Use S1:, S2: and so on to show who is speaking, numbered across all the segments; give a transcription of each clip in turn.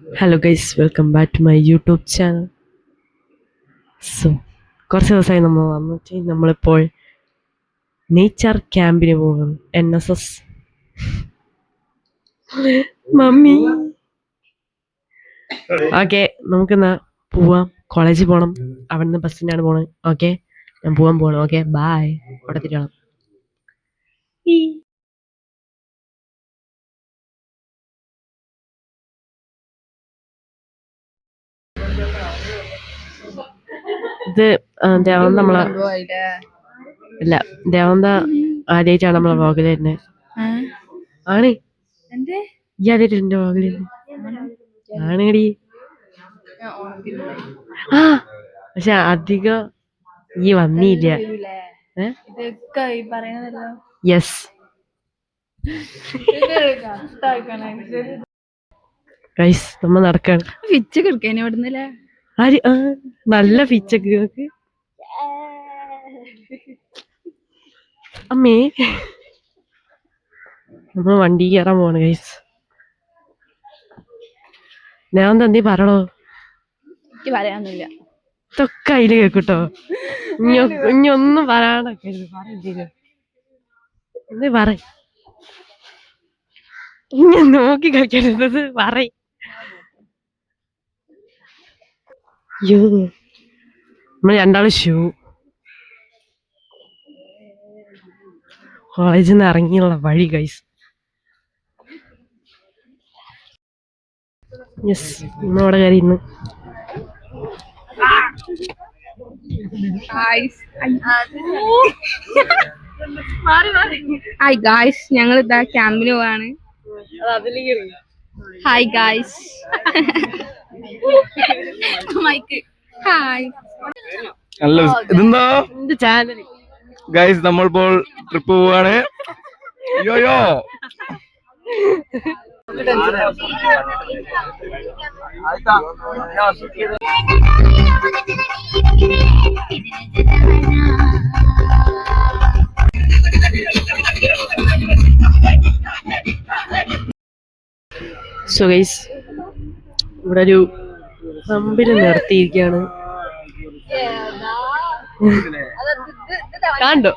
S1: Hello guys, welcome back to my YouTube channel. So കുറച്ച് ദിവസമായി നമ്മൾ വന്നിട്ട് നമ്മളിപ്പോൾ നേച്ചർ ക്യാമ്പിന് പോകുന്നു. NSS mummy. ഓക്കെ, നമുക്കെന്നാ പോവാം. കോളേജിൽ പോകണം. അവിടെ നിന്ന് ബസ്സിനാണ് പോണത്. ഓക്കെ, ഞാൻ പോകണം. Okay, bye. അവിടെ തിരിയണം. ഇത് ദേവന്ത നമ്മളെ ഇല്ല, ദേവന്ത ആദ്യമായിട്ടാണ് നമ്മളെ വ്ളോഗിൽ തന്നെ ആണ്. ഈ ആദ്യമായിട്ട് എന്റെ വ്ളോഗിൽ ആണേടി. ആ പക്ഷെ അധികം ഈ വന്നില്ല. യെസ് ഗൈസ്, നമ്മ നടക്കാണ്.
S2: ഫിച്ചൊക്കെ എടുക്കാൻ ഇവിടുന്നല്ലേ
S1: ആര് നല്ല ഫിച്ചൊക്കെ അമ്മേ. നമ്മള് വണ്ടി കയറാൻ പോവാണ് ഗൈസ്. ഞാൻ എന്തീ പറയണോ?
S2: എനിക്ക് പറയാനൊന്നുമില്ല.
S1: ഇതൊക്കെ അതില് കേക്കൂട്ടോ. ഇനി ഒന്നും പറയാനൊക്കെ എന്ത് പറ. ഇനി നോക്കി കളിക്കരുത്. പറ. നമ്മള് രണ്ടാളും ഷൂ. കോളേജിൽ നിന്ന് ഇറങ്ങിയുള്ള വഴി ഗൈസ്. യെസ്, ഇന്നവിടെ കയറി ഇന്ന്.
S2: ഹായ് ഗായ്സ്, ഞങ്ങൾ ഇതാ ക്യാമ്പിന് പോവാണ്. Hi guys. Mike hi.
S3: ഇതെന്താ
S1: ചാനൽ
S3: ഗൈസ്, നമ്മളിപ്പോൾ ട്രിപ്പ് പോവാണ്. യോയോ
S1: സോ ഗൈസ്, ഇവിടെ ഒരു പമ്പിൽ നിർത്തിയിരിക്കുകയാണ്. കണ്ടോ?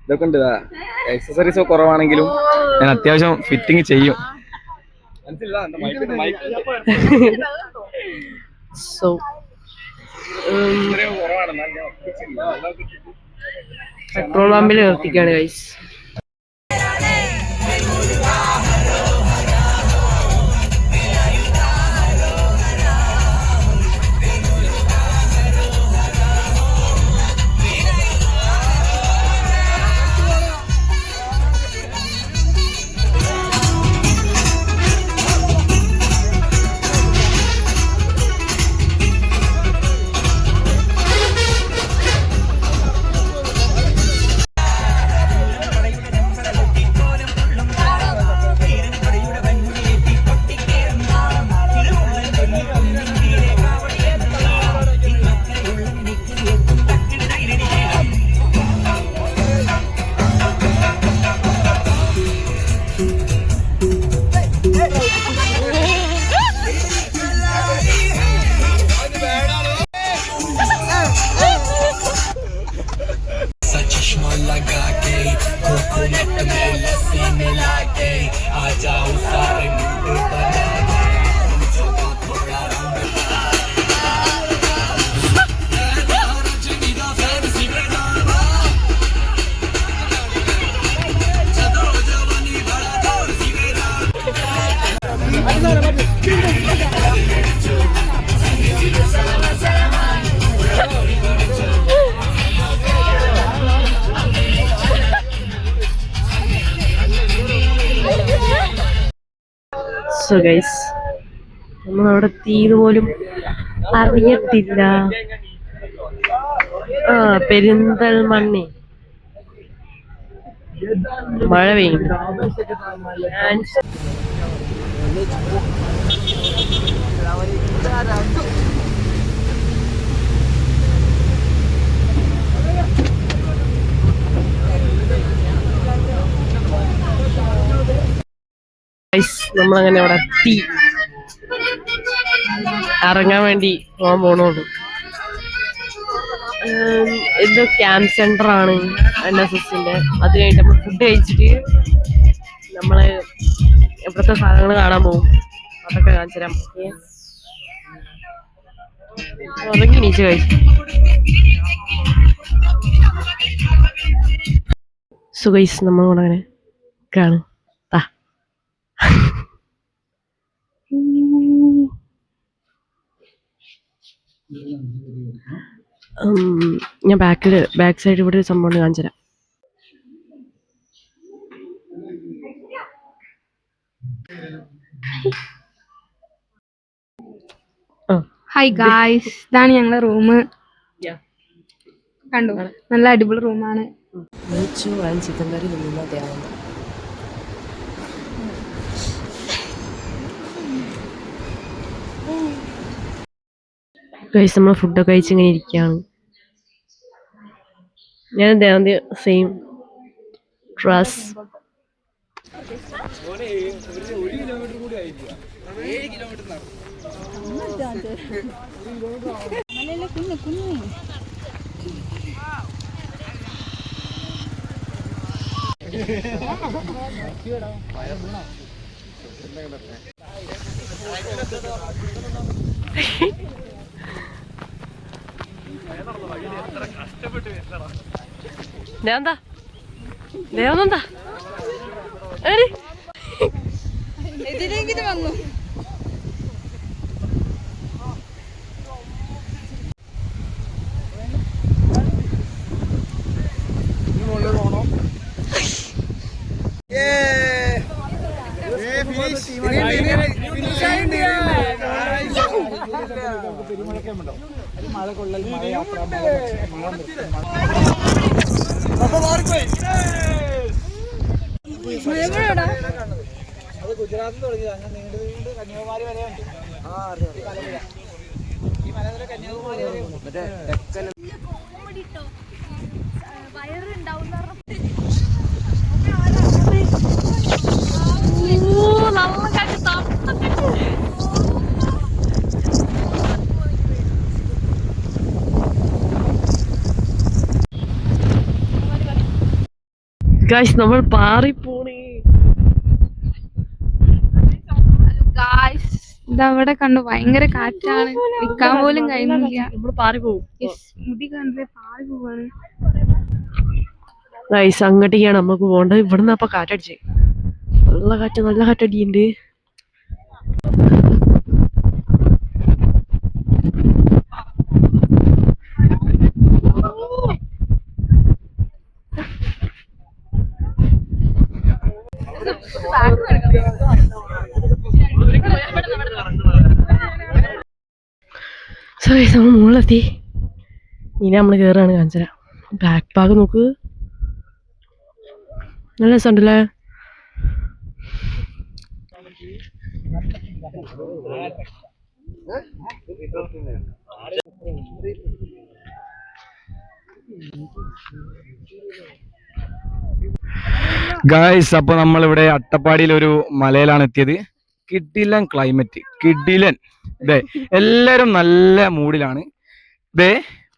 S3: ഇതൊക്കെ ഉണ്ട്. എക്സസറീസ് കുറവാണെങ്കിലും ഞാൻ അത്യാവശ്യം ഫിറ്റിംഗ് ചെയ്യും.
S1: സോ പെട്രോൾ പമ്പിൽ നിർത്തിക്കാണ് ഗൈസ്. സോ ഗൈസ്, നമ്മളവിടെ എത്തിയത് പോലും അറിയത്തില്ല. പെരിന്തൽമണ്ണ മഴ പെയ്യുന്നു. നമ്മളങ്ങനെ അവിടെ എത്തി. ഇറങ്ങാൻ വേണ്ടി പോകാൻ പോണുള്ളൂ. എന്തോ ക്യാമ്പ് സെന്റർ ആണ് NSSന്റെ. അത് കഴിഞ്ഞിട്ട് നമ്മൾ ഫുഡ് കഴിച്ചിട്ട് നമ്മള് ഇവിടുത്തെ സാധനങ്ങൾ കാണാൻ പോകും. അതൊക്കെ കാണിച്ചു തരാം. ഉറങ്ങി നീച്ച് കഴിച്ചു. സുഖൈസ് നമ്മൾ കൂടെ അങ്ങനെ കാണും. ഞാൻ ബാക്ക് സൈഡ് ഇവിടെ ഒരു സംഭവം കാണിച്ചു തരാം.
S2: ഹായ് ഗായ്സ്, ഇതാണ് ഞങ്ങളുടെ റൂം. കണ്ടു, നല്ല അടിപൊളി റൂമാണ്.
S1: ചിക്കൻ കറി തിന്നുന്ന ദേവന്ത. ഗൈസ് നമ്മൾ ഫുഡൊക്കെ കഴിച്ചിങ്ങനെ ഇരിക്കുകയാണ്. ഞാൻ ദേവന്തി സെയിം ഡ്രസ്. ദേവന്താ ദേവന്താ
S2: വന്നു.
S4: ഗുജറാത്തിൽ തുടങ്ങിയത് അങ്ങനെ നീണ്ടു നീണ്ട് കന്യാകുമാരി വരെ ഉണ്ട്. ഈ മല മുതൽ കന്യാകുമാരി വരെ ഉണ്ട്.
S1: ഗൈസ് നമ്മൾ പാറിപ്പോണേ.
S2: ഇതവിടെ കണ്ടു, ഭയങ്കര കാറ്റാണ്, നിൽക്കാൻ പോലും കഴിയുന്നില്ല.
S1: നമ്മൾ പാറി പോകും.
S2: മുടി കണ്ടേ പാറി പോവാണ്.
S1: ഗൈസ് അങ്ങോട്ടേക്കാണ് നമുക്ക് പോകേണ്ടത്. ഇവിടുന്ന് അപ്പൊ കാറ്റടിച്ചേ. നല്ല കാറ്റടിയുണ്ട്. നമ്മൾ മുകളിലെത്തി. ഇനി നമ്മൾ കയറാണ്. കാണിച്ചര ബാക്ക് പാക്ക് നോക്ക്, നല്ല രസമുണ്ടല്ലേ.
S3: ഗായ്സ് അപ്പൊ നമ്മളിവിടെ അട്ടപ്പാടിയിൽ ഒരു മലയിലാണ് എത്തിയത്. കിഡിലൻ ക്ലൈമറ്റ്, കിഡിലൻ. ഇതേ എല്ലാരും നല്ല മൂഡിലാണ്. ഇതേ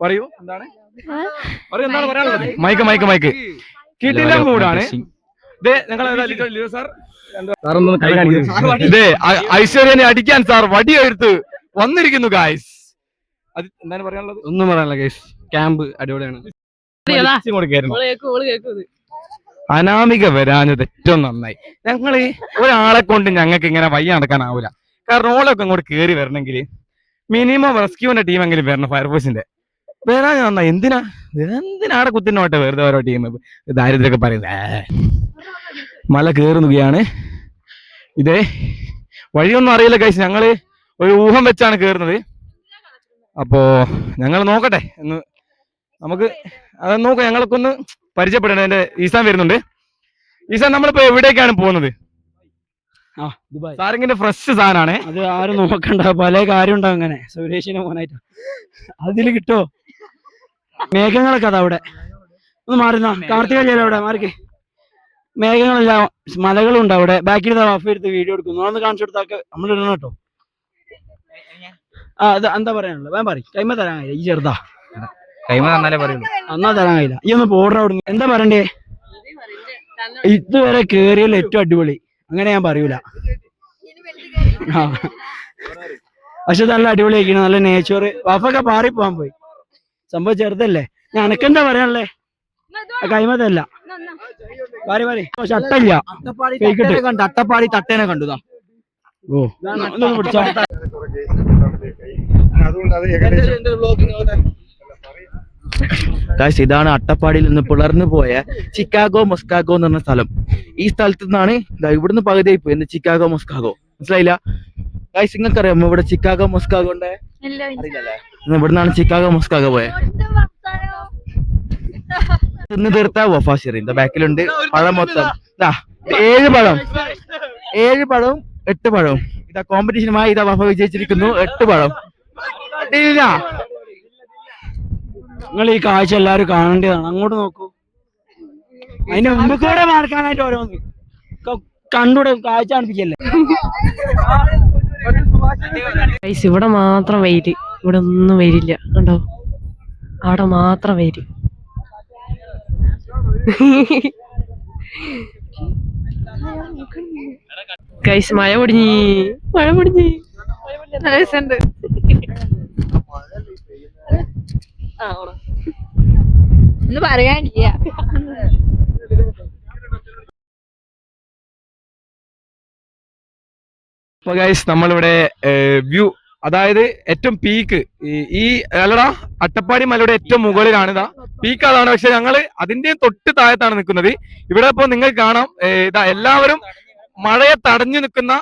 S3: പറയൂ, എന്താണ് പറയാനുള്ളത്? മൈക്ക് കിഡിലൻ മൂഡാണ്. ഇതേ ഞങ്ങൾ ഇതേ ഐശ്വര്യനെ അടിക്കാൻ സാർ വടിയെടുത്ത് വന്നിരിക്കുന്നു ഗായ്സ്. അത് എന്താണ് പറയാനുള്ളത്? ഒന്നും പറയാനില്ല ഗായ്സ്, ക്യാമ്പ് അടിപൊളിയാണ്. അനാമിക വരാഞ്ഞത് ഏറ്റവും നന്നായി. ഞങ്ങള് ഒരാളെ കൊണ്ട് ഞങ്ങൾക്ക് ഇങ്ങനെ വയ്യ നടക്കാനാവൂല. കാരണം ഓളൊക്കെ അങ്ങോട്ട് കയറി വരണമെങ്കിൽ മിനിമം റെസ്ക്യൂവിന്റെ ടീമെങ്കിലും വരണം, ഫയർഫോഴ്സിന്റെ. വരാൻ നന്നായി. എന്തിനാടെ കുത്തിനോട്ടെ വെറുതെ ഓരോ ടീം ദാരിദ്ര്യമൊക്കെ പറയുന്നത്. മല കയറുകയാണ്. ഇതേ വഴിയൊന്നും അറിയില്ല ഗൈസ്, ഞങ്ങള് ഒരു ഊഹം വെച്ചാണ് കയറുന്നത്. അപ്പോ ഞങ്ങൾ നോക്കട്ടെ എന്ന്, നമുക്ക് അത് നോക്കാം. ഞങ്ങളൊക്കെ ഒന്ന് പരിചയപ്പെടണം. എന്റെ ഈസാൻ വരുന്നുണ്ട്. ഈസാൻ, നമ്മളിപ്പോ എവിടേക്കാണ് പോകുന്നത്? സാറിങ്ങിന്റെ ഫ്രഷ് സാധനമാണ്.
S4: അത് ആരും നോക്കണ്ട, പല കാര്യം ഉണ്ടാവും. അങ്ങനെ സുരേഷിനെ പോകാനായിട്ട് അതില് കിട്ടോ. മേഘങ്ങളൊക്കെ അതാ അവിടെ. ഒന്ന് മാറുന്ന കാർത്തിക ജല അവിടെ മാറിക്കേ. മേഘങ്ങളെല്ലാം മലകളും ഉണ്ട് അവിടെ. ബാക്കിൽ വഫ എടുത്ത് വീഡിയോ എടുക്കുന്നു. അതൊന്ന് കാണിച്ചു കൊടുത്താൽ നമ്മൾ ഇടണം കേട്ടോ. ആ അത് എന്താ പറയാനുള്ളത് വേം പറയും. കൈമ തരാൻ കഴിയില്ല, ഈ ചെറുതാ
S3: കൈമ തന്നാലേ പറയുള്ളൂ.
S4: എന്നാ തരാൻ കഴിയില്ല. ഈ ഒന്ന് പോർഡർ അവിടെ എന്താ പറയണ്ടേ? ഇതുവരെ കേറിയതിൽ ഏറ്റവും അടിപൊളി അങ്ങനെ ഞാൻ പറയൂല. ആ പക്ഷെ നല്ല അടിപൊളി ആയിരിക്കണം, നല്ല നേച്ചർ. വഫൊക്കെ പാറി പോവാൻ പോയി, സംഭവം ചെറുതല്ലേ. ഞാൻ എനക്കെന്താ പറയാനുള്ളേ? കൈമതല്ല പാറി പാറി ചട്ടല്ല.
S3: അട്ടപ്പാടി തട്ടേനെ കണ്ടുതാ.
S4: ഓ ഒന്ന് പിടിച്ചാ
S5: ഇതാണ് അട്ടപ്പാടിയിൽ നിന്ന് പിളർന്നു പോയ ചിക്കാഗോ മൊസ്കാഗോ എന്ന് പറഞ്ഞ സ്ഥലം. ഈ സ്ഥലത്ത് നിന്നാണ് ഇവിടുന്ന് പകുതിയായി പോയി. ചിക്കാഗോ മൊസ്കാഗോ മനസ്സിലായില്ല ഗായ്സ്? നിങ്ങൾക്ക് അറിയാമോ ഇവിടെ ചിക്കാഗോ മൊസ്കാഗോ ഉണ്ട്? അറിയില്ലല്ലേ? ഇവിടുന്നാണ് ചിക്കാഗോ മൊസ്കാഗോ പോയെ. തിന്ന് തീർത്ത വഫാ ബാക്കിലുണ്ട്. പഴം മൊത്തം 7 പഴവും 8 പഴവും. ഇതാ കോമ്പറ്റീഷനുമായി ഇതാ വഫ വിജയിച്ചിരിക്കുന്നു. 8 പഴം.
S4: നിങ്ങൾ ഈ കാഴ്ച എല്ലാവരും കാണേണ്ടതാണ്. അങ്ങോട്ട് നോക്കൂ, അതിന്റെ മുമ്പ് കൂടെ നടക്കാനായിട്ട് ഓരോന്ന് കണ്ടൂടെ കാഴ്ച കാണിപ്പിക്കല്ലേ.
S1: ഗൈസ് ഇവിടെ മാത്രം വെയില്, ഇവിടെ ഒന്നും വെയിലില്ല കണ്ടോ, അവിടെ മാത്രം വെയില്. ഗൈസ് മഴ പൊടിഞ്ഞി.
S2: രസമുണ്ട്. ഒന്നും പറയാനില്ല.
S3: അപ്പൊ ഗൈസ് നമ്മളിവിടെ വ്യൂ, അതായത് ഏറ്റവും പീക്ക് ഈ അല്ലടാ അട്ടപ്പാടി മലയുടെ ഏറ്റവും മുകളിലാണ്. ഇതാ പീക്ക് അതാണ്, പക്ഷെ ഞങ്ങള് അതിന്റെ തൊട്ട് താഴത്താണ് നിൽക്കുന്നത്. ഇവിടെ ഇപ്പൊ നിങ്ങൾക്ക് കാണാം ഇതാ എല്ലാവരും മഴയെ തടഞ്ഞു നിൽക്കുന്ന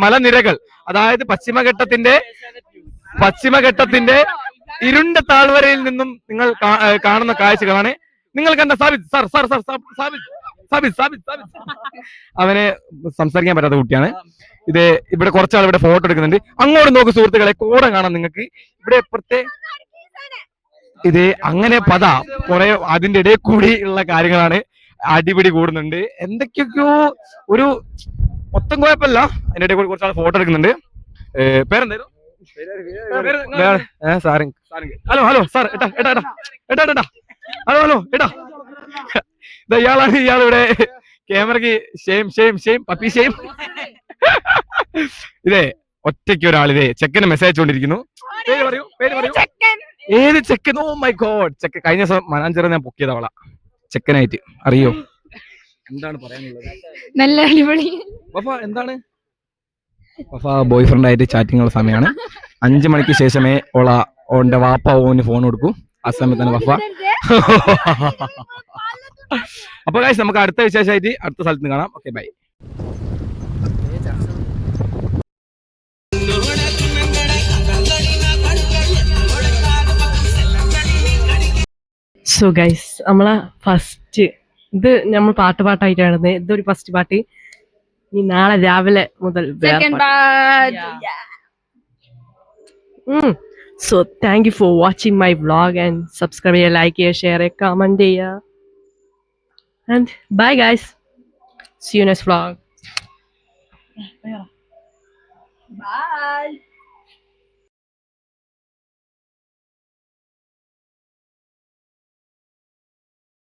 S3: മലനിരകൾ, അതായത് പശ്ചിമഘട്ടത്തിന്റെ ഇരുണ്ട താഴ്വരയിൽ നിന്നും നിങ്ങൾ കാണുന്ന കാഴ്ചകളാണ്. നിങ്ങൾ കണ്ട സാബിത് അവന് സംസാരിക്കാൻ പറ്റാത്ത കുട്ടിയാണ്. ഇവിടെ കുറച്ചാൾ ഇവിടെ ഫോട്ടോ എടുക്കുന്നുണ്ട്. അങ്ങോട്ട് നോക്ക് സുഹൃത്തുക്കളെ, കോട കാണാം നിങ്ങൾക്ക്. ഇവിടെ ഇത് അങ്ങനെ കുറെ അതിന്റെ ഇടയിൽ കൂടി ഉള്ള കാര്യങ്ങളാണ്. അടിപിടി കൂടുന്നുണ്ട്, എന്തൊക്കെയൊക്കെയോ ഒരു മൊത്തം കുഴപ്പമില്ല. അതിന്റെ ഇടയിൽ കൂടി കുറച്ചാൾ ഫോട്ടോ എടുക്കുന്നുണ്ട്. പേരെന്തായിരുന്നു? ഹലോ സാർ ഹലോ ഇയാളാണ്. ഇയാളിവിടെ ക്യാമറക്ക് ഷെയിം പപ്പി ഷെയിം. ഇതേ ഒറ്റയ്ക്ക് ഒരാളിതേ ചെക്കന് മെസ്സേജ് കൊണ്ടിരിക്കുന്നു. പേര് പറയൂ. ഏത് ചെക്കൻ? ഓ മൈ ഗോഡ്, ചെക്കൻ കഴിഞ്ഞ ദിവസം മനാഞ്ചിറ ഞാൻ പൊക്കിയത് അവളാ ചെക്കനായിട്ട്. അറിയോ എന്താണ് പറയാനുള്ളത്?
S2: നല്ല അടിപൊളി.
S3: വഫ എന്താണ്? വഫ ബോയ് ഫ്രണ്ട് ആയിട്ട് ചാറ്റിംഗ് ഉള്ള സമയമാണ്. 5 മണിക്ക് ശേഷമേ ഓന്റെ വാപ്പ ഓന് ഫോൺ കൊടുക്കും. ആ സമയത്താണ് വഫ. അപ്പൊ ഗൈസ് നമുക്ക് അടുത്ത വിശേഷമായിട്ട് അടുത്ത സ്ഥലത്ത് കാണാം. Okay bye.
S1: സോ ഗൈസ് നമ്മളെ ഫസ്റ്റ് ഇത് നമ്മൾ പാട്ടായിട്ടാണ്. ഇതൊരു ഫസ്റ്റ് പാട്ട്. ഈ നാളെ രാവിലെ മുതൽ so thank you for watching my vlog and subscribe ചെയ്യുക, ലൈക്ക് ചെയ്യുക, ഷെയർ ചെയ്യുക, കമന്റ് ചെയ്യുക. And bye guys. See you next vlog. Bye.